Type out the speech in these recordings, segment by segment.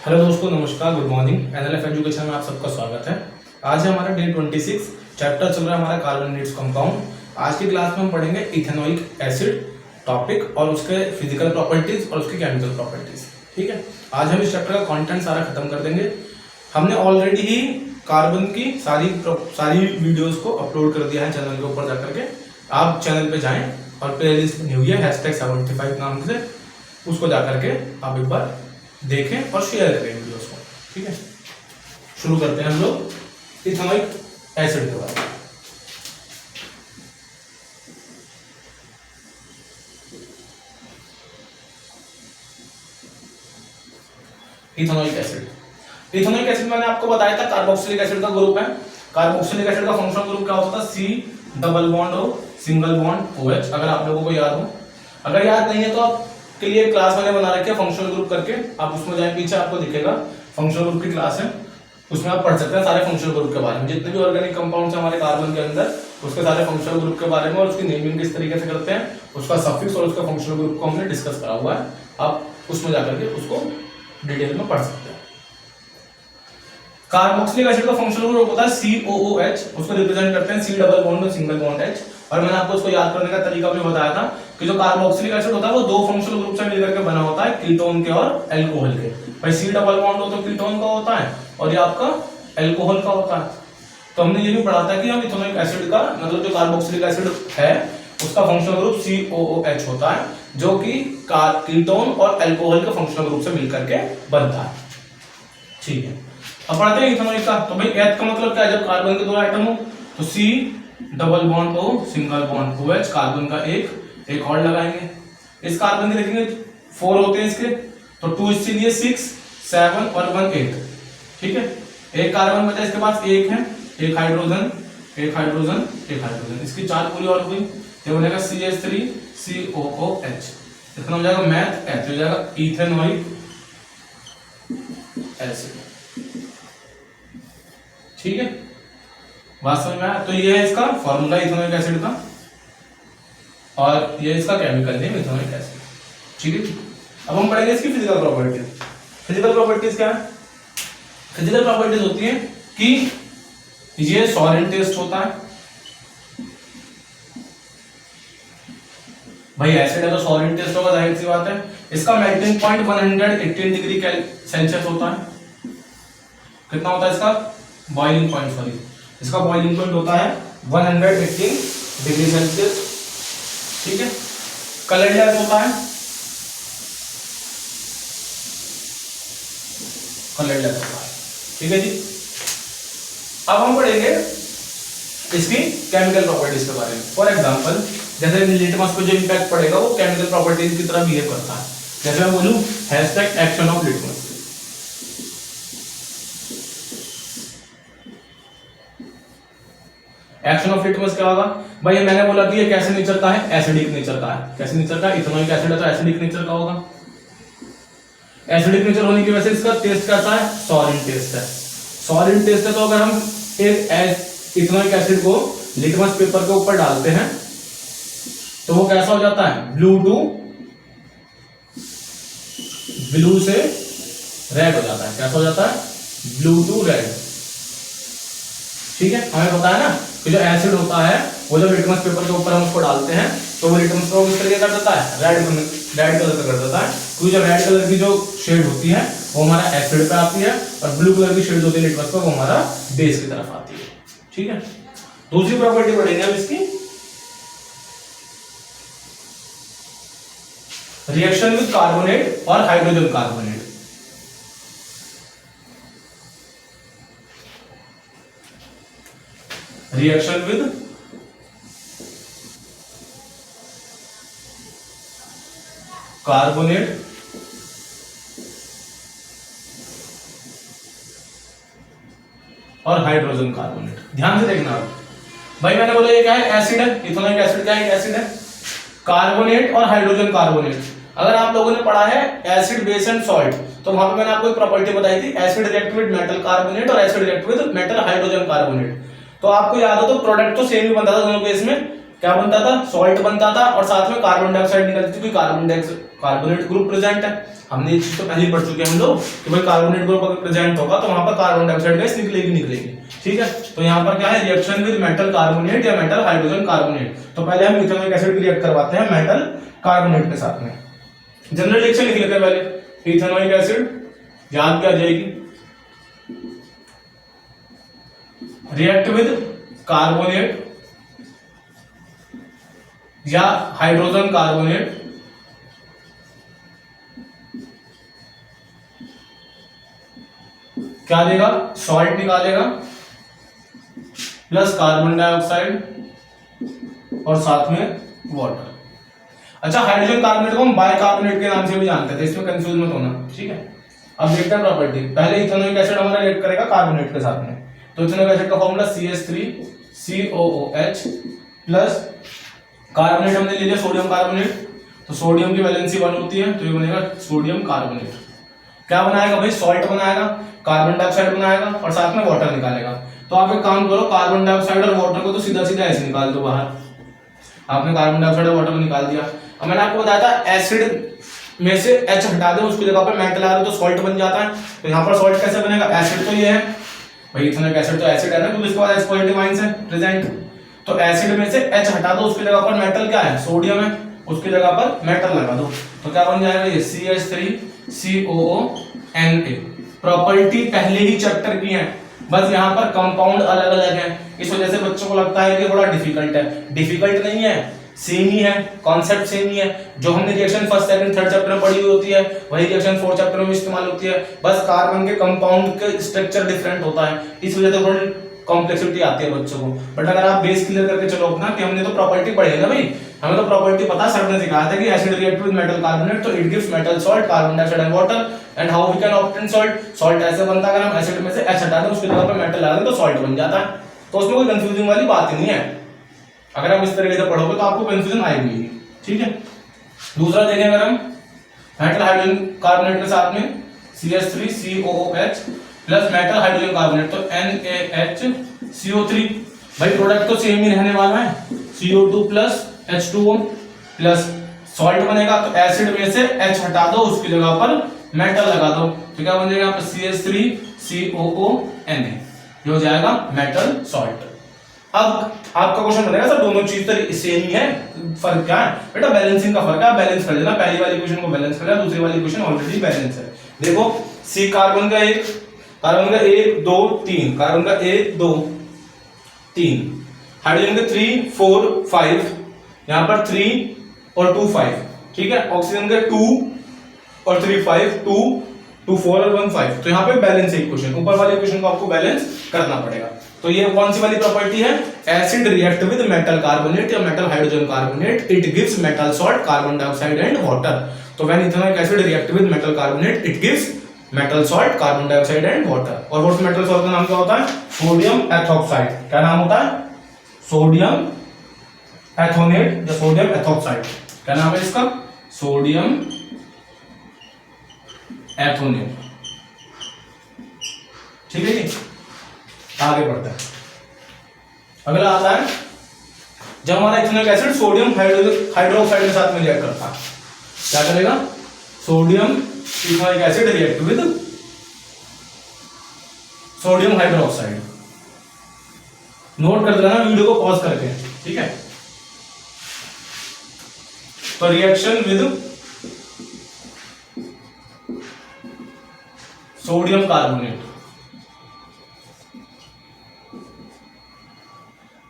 Hello दोस्तों, नमस्कार, good morning. NLF education में आप सबका स्वागत है। आज है हमारा डे 26, चैप्टर चल रहा है हमारा कार्बोनेट्स कंपाउंड। आज की क्लास में हम पढ़ेंगे इथेनोइक एसिड टॉपिक और उसके फिजिकल प्रॉपर्टीज और उसकी केमिकल प्रॉपर्टीज। ठीक है, आज हम इस चैप्टर का कंटेंट सारा खत्म कर देंगे। हमने ऑलरेडी ही कार्बन की सारी वीडियोस को अपलोड कर दिया है चैनल के ऊपर जाकर के। आप चैनल पे जाएं और प्ले लिस्ट बनी हुई है #75 नाम से, उसको जाकर के आप एक बार देखें और शेयर करें वीडियोस को। ठीक है, शुरू करते हैं हम लोग इथेनोइक एसिड के बारे में। इथेनोइक एसिड मैंने आपको बताया था कार्बोक्सिलिक एसिड का ग्रुप है। कार्बोक्सिलिक एसिड का फंक्शनल ग्रुप क्या होता था? C≡O OH। अगर आप लोगों को याद हो, अगर याद नहीं है तो आप के लिए क्लास मैंने बना रखी है फंक्शनल ग्रुप करके, आप उसमें जाए, पीछे आपको दिखेगा फंक्शनल ग्रुप की क्लास है, उसमें आप पढ़ सकते हैं सारे फंक्शनल ग्रुप के बारे में, जितने भी ऑर्गेनिक कंपाउंड्स हैं हमारे कार्बन के अंदर, उसके सारे फंक्शनल ग्रुप के बारे में और उसकी नेमिंग किस तरीके से करते हैं, उसका सफिक्स और उसका फंक्शनल ग्रुप को हमने डिस्कस करा हुआ है। आप उसमें जाकर के उसको डिटेल में पढ़ सकते हैं। कार्बोक्सिलिक एसिड का फंक्शनल ग्रुप होता है COOH, उसको रिप्रेजेंट करते हैं C≡H। और मैंने आपको उसको याद करने का तरीका भी बताया था कि जो कार्बोक्सिलिक एसिड होता है वो दो फंक्शनल ग्रुप से मिलकर के बना होता है, कीटोन के और अल्कोहल के। भाई C≡O तो कीटोन का होता है और ये आपका अल्कोहल का होता है। तो हमने ये भी पढ़ा था कि हम इथेनोइक एसिड का मतलब जो कार्बोक्सिलिक एसिड है उसका फंक्शनल ग्रुप COOH होता है, जो कि कीटोन और अल्कोहल के फंक्शनल ग्रुप से मिलकर के बनता है। ठीक है, अब पढ़ते हैं इथेनोइक का। तो भाई एथ का मतलब क्या है? जब कार्बन के दो एटम हो तो C≡O कार्बन का एक और लगाएंगे। इस कार्बन के देखेंगे 4 होते हैं इसके, तो 2 इसके लिए 6, 7 और 1 8। ठीक है, एक कार्बन बचा इसके पास, एक है, एक हाइड्रोजन, इसकी 4 पूरी और हुई, ये बनेगा CH3COOH। इसका नाम हो जाएगा मैथ एच, हो जाएगा इथेनोइक एसिड। ठीक है, बात समझ में आया? तो ये है इसका फॉर्मूला इथेनोइक एसिड का और ये इसका केमिकल नेम इथेनोइक एसिड। ठीक है, अब हम पढ़ेंगे इसकी फिजिकल प्रॉपर्टीज। फिजिकल प्रॉपर्टीज क्या है? फिजिकल प्रॉपर्टीज होती है कि ये सॉलिड टेस्ट होता है। भाई एसिड है तो सॉलिड टेस्ट होगा, जाहिर सी बात है। इसका मेल्टिंग पॉइंट 118 डिग्री सेल्सियस होता है। कितना होता है इसका बॉइलिंग पॉइंट? सॉरी, इसका बॉइलिंग पॉइंट होता है 118 डिग्री सेल्सियस। ठीक है, कलरलेस होता है, ठीक है जी। अब हम पढ़ेंगे इसकी केमिकल प्रॉपर्टीज के बारे में। फॉर एग्जांपल, जैसे लिटमस पे जो इंपैक्ट पड़ेगा वो केमिकल प्रॉपर्टीज की तरह बिहेव करता है। जैसे मैं बोलूं #action of litmus. Action of litmus क्या होगा? भाई मैंने बोला कि ये कैसे नेचर का है? एसिडिक नेचर का है। कैसे नेचर का? इथेनोइक एसिड है तो एसिडिक नेचर का होगा। एसिडिक नेचर होने की वजह से इसका टेस्ट कैसा है? सॉलिड टेस्ट है। सॉलिड टेस्ट है तो अगर हम एक इथेनोइक एसिड को लिटमस पेपर के ऊपर डालते हैं तो वो कैसा हो जाता है? ब्लू से रेड हो जाता है। कैसा हो जाता है? Blue to red. ठीक है, हमें पता है ना कि जो एसिड होता है वो जब लिटमस पेपर के ऊपर हम उसको डालते हैं तो वो लिटमस को किस तरीके कर देता है? रेड कलर का कर देता है, क्योंकि जो रेड कलर की जो शेड होती है वो हमारा एसिड पे आती है और ब्लू कलर की शेड होती है लिटमस पे, वो हमारा बेस की तरफ आती है। ठीक है, दूसरी प्रॉपर्टी पढ़ेंगे हम इसकी, रिएक्शन विद कार्बोनेट और hydrogen carbonate. Reaction with carbonate और हाइड्रोजन कार्बोनेट। ध्यान से देखना भाई, मैंने बोला ये क्या है? एसिड है। इथेनोइक एसिड क्या है? एसिड है। कार्बोनेट और हाइड्रोजन कार्बोनेट। अगर आप लोगों ने पढ़ा है एसिड बेस एंड सॉल्ट, तो वहां पे मैंने आपको एक प्रॉपर्टी बताई थी, acid react with metal carbonate और acid react with metal hydrogen carbonate. तो आपको याद हो तो प्रोडक्ट तो सेम ही बनता था दोनों केस में। क्या बनता था? सॉल्ट बनता था और साथ में कार्बन डाइऑक्साइड निकलती थी, कार्बन कार्बोनेट ग्रुप प्रेजेंट है। हमने ये चीज तो पहले ही पढ़ चुके हैं हम लोग कि भाई कार्बोनेट ग्रुप अगर प्रेजेंट होगा तो वहां पर कार्बन डाइऑक्साइड गैस निकलेगी। ठीक है, तो यहाँ पर क्या है, रिएक्शन विद मेटल कार्बोनेट या मेटल हाइड्रोजन कार्बोनेट। तो पहले हम इथेनॉइक एसिड की रिएक्ट करवाते हैं मेटल कार्बोनेट के साथ में। जनरल रिएक्शन लिख लेते हैं पहले, इथेनॉइक एसिड याद क्या जाएगी, रिएक्ट विद कार्बोनेट या हाइड्रोजन कार्बोनेट क्या देगा, सॉल्ट निकालेगा प्लस कार्बन डाइऑक्साइड और साथ में वाटर। अच्छा, हाइड्रोजन कार्बोनेट को हम बाइकार्बोनेट के नाम से भी जानते थे, इसमें कंफ्यूज मत होना। ठीक है, अब देखते हैं प्रॉपर्टी। पहले इथेनॉइक एसिड हमारा रिएक्ट करेगा कार्बोनेट के साथ में, तो इथेनॉइक एसिड का फॉर्मूला CH3COOH प्लस कार्बोनेट हमने ले लिया सोडियम कार्बोनेट, तो सोडियम की वैलेंसी 1 होती है, तो ये बनेगा सोडियम कार्बोनेट। क्या बनाएगा भाई, सॉल्ट बनाएगा, कार्बन डाइऑक्साइड बनाएगा और साथ में वाटर निकालेगा। तो आप एक काम करो, कार्बन डाइऑक्साइड और वाटर को तो सीधा सीधा ऐसे निकाल दो बाहर। आपने कार्बन डाइऑक्साइड और वाटर को निकाल दिया। अब मैंने आपको बताया था एसिड में से H हटा दे, उसकी जगह पर मेटल आ रहा तो सॉल्ट बन जाता है। तो यहाँ पर सॉल्ट कैसे बनेगा, एसिड तो ये है भाई, इथेनॉइक एसिड तो एसिड है ना, क्योंकि इसके बाद H पॉजिटिव आयंस है प्रेजेंट। तो एसिड में से H हटा दो, उसकी जगह पर मेटल क्या है, सोडियम है, उसकी जगह पर मेटल लगा दो, तो क्या बन जाएगा ये CH3COONA। प्रॉपर्टी पहले ही चैप्टर की है, बस यहाँ पर कंपाउंड अलग अलग है, इस वजह से बच्चों को लगता है कि थोड़ा डिफिकल्ट है। डिफिकल्ट नहीं है, सेम ही है, कॉन्सेप्ट सेम ही है। जो हमने reaction first second third chapter में पढ़ी हुई होती है वही रिएक्शन फोर्थ चैप्टर में इस्तेमाल होती है, बस कार्बन के कंपाउंड के स्ट्रक्चर डिफरेंट होता है, इस वजह से थोड़ी कॉम्प्लेक्सिटी आती है बच्चों को। बट अगर आप बेस क्लियर करके चलो अपना कि हमने तो प्रॉपर्टी पढ़ी है ना भाई, हमें तो प्रॉपर्टी पता, सर ने सिखाया था कि acid react with metal carbonate तो it gives metal salt, carbon dioxide and water. And how we can obtain salt, salt ऐसे बनता है, अगर हम एसिड में से H हटा दें उसकी जगह पे मेटल लगा दें तो सॉल्ट बन जाता है। तो उसमें कोई कंफ्यूजिंग वाली बात ही नहीं है, अगर आप इस तरीके से पढ़ोगे तो आपको कंफ्यूजन आएगी। ठीक है, दूसरा देखें अगर हम मेटल हाइड्रोजन कार्बोनेट के साथ में CH3COOH plus metal hydrogen carbonate तो NaHCO3। भाई प्रोडक्ट तो सेम ही रहने वाला है, CO2 plus H2O plus salt बनेगा, तो एसिड में से H हटा दो, उसकी जगह पर मेटल लगा दो, तो क्या बन जाएगा CH3COONA, ये हो जाएगा मेटल सॉल्ट। अब आपका क्वेश्चन बनेगा सर दोनों चीज तो सेम ही है, फर्क क्या है बेटा, बैलेंसिंग का फर्क है, बैलेंस कर देना, पहली वाली इक्वेशन को बैलेंस कर देना, दूसरी वाली इक्वेशन ऑलरेडी बैलेंस है। देखो सी कार्बन का 1 2 3, कार्बन का 1 2 3, हाइड्रोजन का 3 4 5, यहां पर 3 और 2 5, ठीक है, ऑक्सीजन का 2 और 3 5, 2 4 और 1 5, तो यहाँ पे बैलेंस है इक्वेशन, ऊपर वाली इक्वेशन को आपको बैलेंस करना पड़ेगा। तो ये कौन सी वाली प्रॉपर्टी है, acid react with metal carbonate या metal hydrogen carbonate, it gives metal salt, carbon dioxide and water. तो when ethanoic acid react with metal carbonate it gives metal salt, carbon dioxide and water. और वो metal salt का नाम क्या होता है, sodium ethoxide. क्या नाम होता है, सोडियम एथोनेट या सोडियम एथोक्साइड। क्या नाम है इसका, सोडियम एथोनेट। ठीक है जी, आगे बढ़ते हैं। अगला आता है जब हमारा इथेनॉइक एसिड सोडियम हाइड्रोक्साइड के साथ में रिएक्ट करता है, क्या करेगा, sodium ethanoic acid react with sodium hydroxide. Note कर देना वीडियो को पॉज करके, ठीक है। तो रिएक्शन विद सोडियम कार्बोनेट,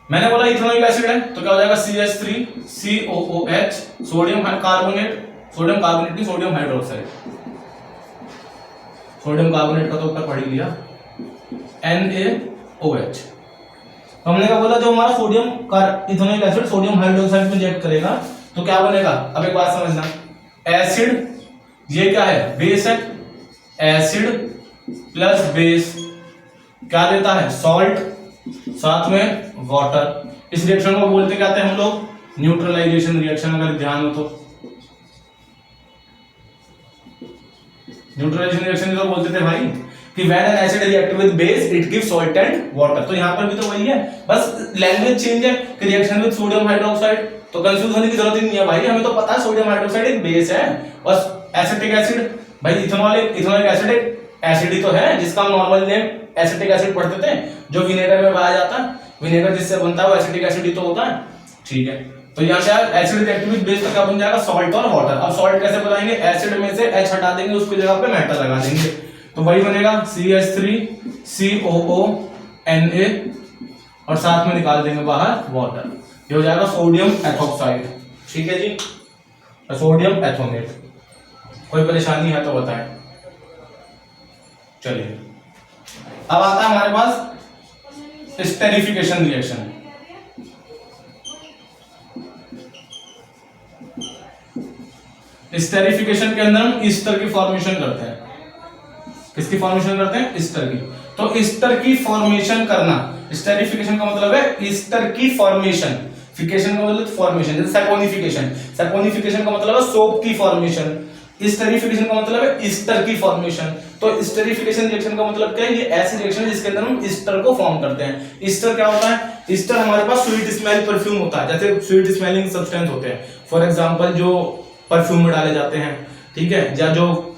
मैंने बोला इथेनॉइक एसिड है तो क्या हो जाएगा CH3COOH, sodium carbonate, sodium carbonate नहीं सोडियम हाइड्रोक्साइड, सोडियम कार्बोनेट का तो ऊपर पढ़ ही लिया, NaOH। तो हमने क्या बोला, जो हमारा sodium ethanoic acid sodium hydroxide में रिएक्ट करेगा तो क्या बनेगा। अब एक बात समझना, एसिड ये क्या है, बेस है, एसिड प्लस बेस क्या देता है, सॉल्ट, साथ में वाटर। इस रिएक्शन को बोलते क्या हैं हम लोग, न्यूट्रलाइजेशन रिएक्शन। अगर ध्यान हो तो न्यूट्रलाइजेशन रिएक्शन तो बोलते थे भाई, कि when an acid react with base it gives salt and water. तो यहाँ पर भी तो वही है, बस लैंग्वेज चेंज है कि रिएक्शन विद सोडियम हाइड्रोक्साइड। तो कंफ्यूज होने की जरूरत ही नहीं है भाई, हमें तो पता है सोडियम हाइड्रोक्साइड एक बेस है। बस एसिटिक एसिड, भाई इथेनॉलिक एसिड एक एसिड ही तो है जिसका हम नॉर्मल नेम एसिटिक एसिड पढ़ते थे, जो विनेगर में पाया जाता है। विनेगर जिससे बनता है वो एसिटिक एसिड ही तो होता है, ठीक है। तो यहाँ से एसिड रिएक्ट विद बेस का क्या बन जाएगा, सॉल्ट और वाटर। अब सॉल्ट कैसे बनाएंगे, एसिड में से H हटा देंगे, उसकी जगह पे मेटल लगा देंगे, तो वही बनेगा CH3COO Na और साथ में निकाल देंगे बाहर वाटर। ये हो जाएगा सोडियम एथोक्साइड, ठीक है जी, सोडियम एथोनेट। कोई परेशानी है तो बताएं। चलिए अब आता है हमारे पास स्टेरिफिकेशन रिएक्शन। स्टेरिफिकेशन के अंदर हम ईस्टर की फॉर्मेशन करते हैं। किसकी फॉर्मेशन करते हैं, ईस्टर की। तो ईस्टर की फॉर्मेशन करना, स्टेरिफिकेशन का मतलब है ईस्टर की फॉर्मेशन। फिकेशन का मतलब फॉर्मेशन, जैसे सैपोनिफिकेशन। सैपोनिफिकेशन का मतलब है सोप की फॉर्मेशन। स्टेरिफिकेशन का मतलब है ईस्टर की फॉर्मेशन। तो स्टेरिफिकेशन रिएक्शन का मतलब क्या है, ये ऐसी रिएक्शन है जिसके अंदर हम ईस्टर को फॉर्म करते हैं। ईस्टर क्या होता है, ईस्टर हमारे पास स्वीट स्मेल परफ्यूम होता है, जैसे स्वीट स्मेलिंग सब्सटेंस होते हैं। फॉर एग्जांपल जो परफ्यूम में डाले जाते हैं, ठीक है, या जो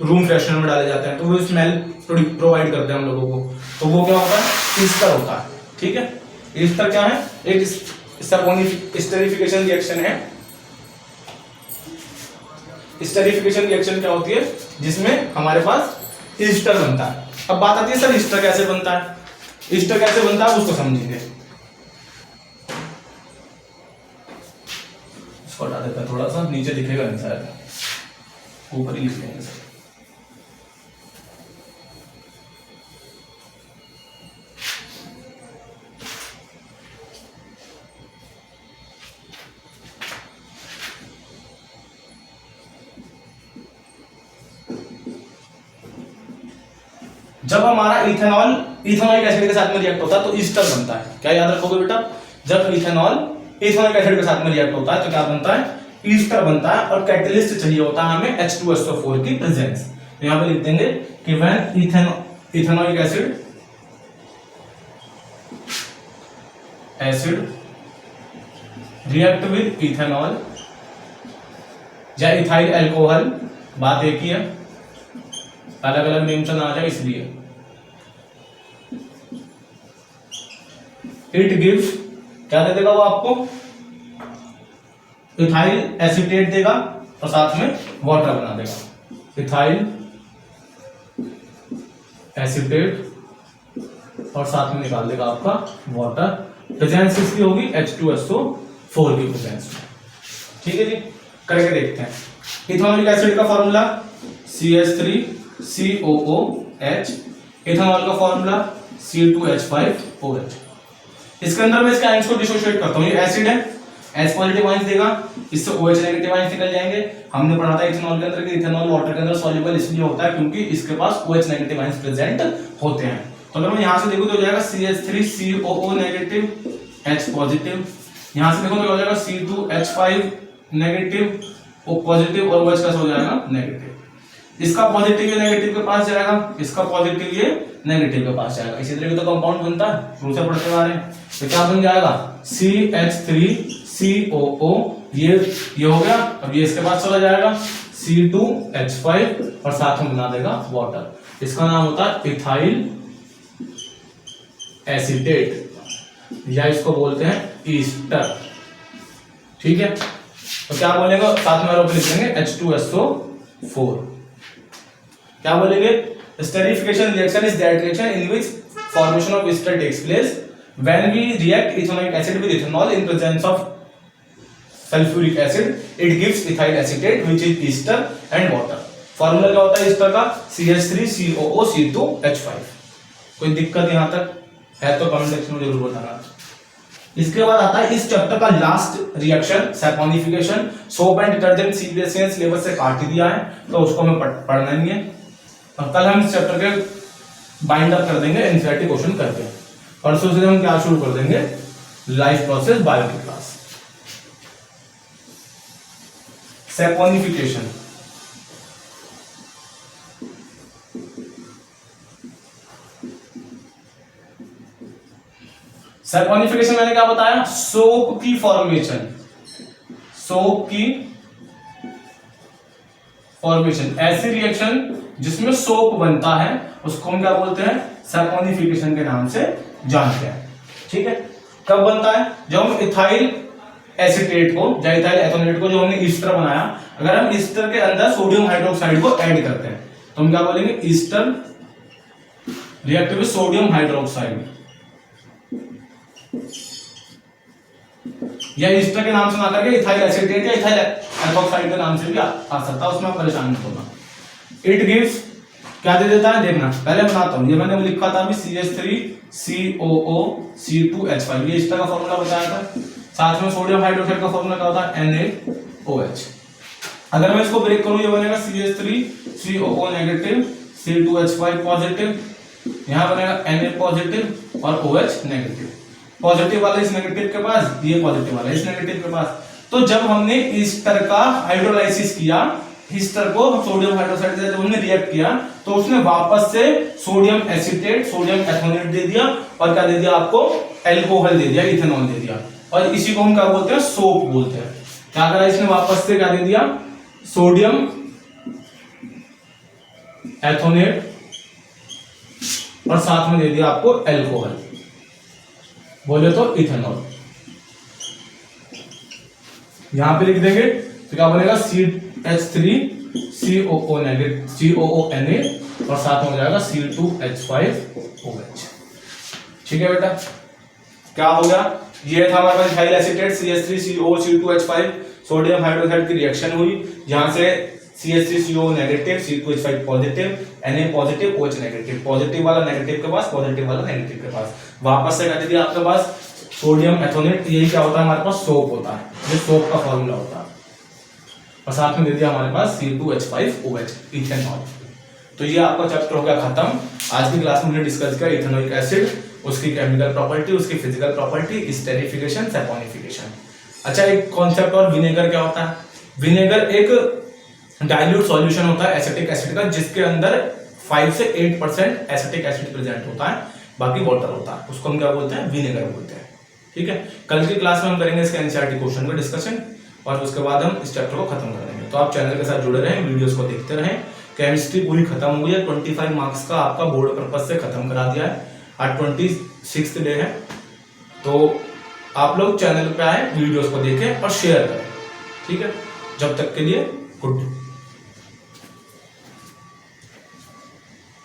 रूम फ्रेशनर में डाले जाते हैं, तो वो स्मेल प्रोवाइड करते हैं हम लोगों को। तो वो क्या होता है, ईस्टर होता है, ठीक है। ईस्टर क्या है, एक स्टेरिफिकेशन रिएक्शन है। स्टेरिफिकेशन रिएक्शन क्या होती है, जिसमें हमारे पास ईस्टर बनता है। अब बात आती है सर ईस्टर कैसे बनता है, ईस्टर कैसे बनता है उसको समझेंगे। इसको हटा देता है, थोड़ा सा नीचे दिखेगा नहीं शायद, ऊपर ही लिख लेंगे सर। जब हमारा इथेनॉलिक एसिड के साथ में रिएक्ट होता है तो ईस्टर बनता है। क्या याद रखोगे बेटा, जब इथेनॉलिक एसिड के साथ में रिएक्ट होता है तो क्या बनता है, ईस्टर बनता है। और कैटलिस्ट चाहिए होता है हमें H2SO4 की प्रेजेंस। तो यहां पे लिख देंगे कि when ethanolic acid react with ethanol या इथाइल अल्कोहल, बात एक ही है, अलग अलग नेम से ना आ जाए इसलिए। इट गिव्स, क्या दे देगा वो आपको, इथाइल एसीटेट देगा और साथ में वाटर बना देगा। इथाइल एसीटेट और साथ में निकाल देगा आपका वाटर। प्रेजेंस किसकी होगी, H2SO4 की प्रेजेंस में, ठीक है जी। करके देखते हैं। इथेनॉलिक एसिड का फॉर्मूला CH3COOH, इथेनॉल का फॉर्मूला C2H5OH। इसके अंदर मैं इसके आयंस को डिसोशिएट करता हूं। ये एसिड है, H पॉजिटिव आयंस देगा, इससे OH नेगेटिव आयंस निकल जाएंगे। हमने पढ़ा था इथेनॉल के अंदर कि इथेनॉल वाटर के अंदर सॉल्युबल इसलिए होता है क्योंकि इसके पास OH नेगेटिव आयंस प्रेजेंट होते हैं। तो अगर मैं यहां से देखूं तो हो जाएगा CH3COO नेगेटिव, H पॉजिटिव। यहां से देखो तो हो जाएगा C2H5 नेगेटिव, O पॉजिटिव, और OH कैसे हो जाएगा, नेगेटिव। इसका पॉजिटिव ये नेगेटिव के पास जाएगा, इसका पॉजिटिव ये नेगेटिव के पास जाएगा। इसी तरह का तो कंपाउंड बनता है, शुरू से पढ़ते आ रहे हैं। तो क्या बन जाएगा, CH3COO, ये हो गया। अब ये इसके पास चला जाएगा C2H5 और साथ में बना देगा वाटर। इसका नाम होता है इथाइल एसीटेट या इसको बोलते हैं ईस्टर, ठीक है। तो क्या बोलेंगे, साथ में आरोप लिख देंगे H2SO4। क्या बोलेंगे, esterification reaction is that reaction in which formation of ester takes place when we react ethanolic acid with ethanol in presence of sulphuric acid, it gives ethyl acetate which is ester and water. Formula क्या होता है Easter का, CH3COO C2H5। कोई दिक्कत यहां तक है तो कमेंट सेक्शन में जरूर बताना। इसके बाद आता है इस चैप्टर का last reaction, saponification. Soap and detergent CBSE syllabus से काट ही दिया है तो उसको हमें पढ़ना नहीं है। और कल हम इस चैप्टर के बाइंड अप कर देंगे एनसीईआरटी क्वेश्चन करके। परसों से हम क्या शुरू कर देंगे, लाइफ प्रोसेस बायो की क्लास। सैपोनिफिकेशन, सैपोनिफिकेशन मैंने क्या बताया, सोप की फॉर्मेशन, सोप की फॉर्मेशन, ऐसी रिएक्शन जिसमें सोप बनता है उसको हम क्या बोलते हैं, सैपोनिफिकेशन के नाम से जानते हैं। ठीक है, कब बनता है, जब हम इथाइल एसीटेट को या इथाइल एथोनेट को जो हमने ईस्टर बनाया, अगर हम ईस्टर के अंदर सोडियम हाइड्रोक्साइड को ऐड करते हैं तो हम क्या बोलेंगे, Easter react with sodium hydroxide, या ईस्टर के नाम से ना करके इथाइल एसीटेट या इथाइल एथोक्साइड के नाम से भी आ सकता है, उसमें परेशान मत होना। इट गिव्स, क्या दे देता है देखना, पहले बनाता हूं, ये मैंने लिखा था अभी CH3COO C2H5, ये ईस्टर का फॉर्मूला बताया था, साथ में सोडियम हाइड्रोक्साइड का फॉर्मूला क्या होता है, NaOH। अगर मैं इसको ब्रेक करूं, ये बनेगा CH3COO नेगेटिव, C2H5 पॉजिटिव, यहां बनेगा Na पॉजिटिव और OH नेगेटिव, पॉजिटिव वाला इस नेगेटिव के पास, ये पॉजिटिव वाला इस नेगेटिव के पास। तो जब हमने ईस्टर का हाइड्रोलाइसिस किया, ईस्टर को सोडियम हाइड्रोक्साइड से जब हमने रिएक्ट किया तो उसने वापस से सोडियम एसीटेट, सोडियम एथोनेट दे दिया और क्या दे दिया आपको, एल्कोहल दे दिया, इथेनॉल दे दिया, और इसी को हम क्या बोलते हैं, सोप बोलते हैं। क्या करा इसने, वापस से क्या दे दिया, सोडियम एथोनेट और साथ में दे दिया आपको एल्कोहल, बोले तो इथेनॉल। यहां पे लिख देंगे तो क्या बनेगा, CH3COO नेगेटिव, COONA और साथ में हो जाएगा C2H5OH। ठीक है बेटा, क्या हो गया, ये था हमारे पास ethyl acetate CH3COO C2H5, sodium hydroxide की रिएक्शन हुई, यहां से CH3COO negative, C2H5 positive, Na positive, OH negative, positive वाला नेगेटिव के पास, पॉजिटिव वाला नेगेटिव के पास, वापस से कर दिया आपके पास सोडियम एथोनेट, यही क्या होता है हमारे पास, सोप होता है, ये सोप का फॉर्मूला होता है, और साथ में दे दिया हमारे पास C2H5OH इथेनॉल। तो ये आपका चैप्टर हो गया खत्म। आज की क्लास में हमने डिस्कस किया इथेनोइक एसिड, उसकी केमिकल प्रॉपर्टी, उसकी फिजिकल प्रॉपर्टी, स्टेरिफिकेशन, सैपोनिफिकेशन। अच्छा, एक कॉन्सेप्ट और, विनेगर क्या होता है, विनेगर एक डाइल्यूट सॉल्यूशन होता है एसिटिक एसिड का, जिसके अंदर 5 से 8% एसिटिक एसिड प्रेजेंट होता है, बाकी वाटर होता है, उसको हम क्या बोलते हैं, विनेगर बोलते हैं। ठीक है, कल की क्लास में हम करेंगे इसके एनसीईआरटी क्वेश्चन का डिस्कशन और उसके बाद हम इस चैप्टर को खत्म कर देंगे। तो आप चैनल के साथ जुड़े रहें, वीडियोस को देखते रहें। केमिस्ट्री पूरी खत्म हो गई है, 25 मार्क्स का आपका बोर्ड पर्पस से खत्म करा दिया है, आज 26th डे है, तो आप लोग चैनल पे आए, वीडियोस को देखें और शेयर करें। ठीक है, जब तक के लिए गुड डे।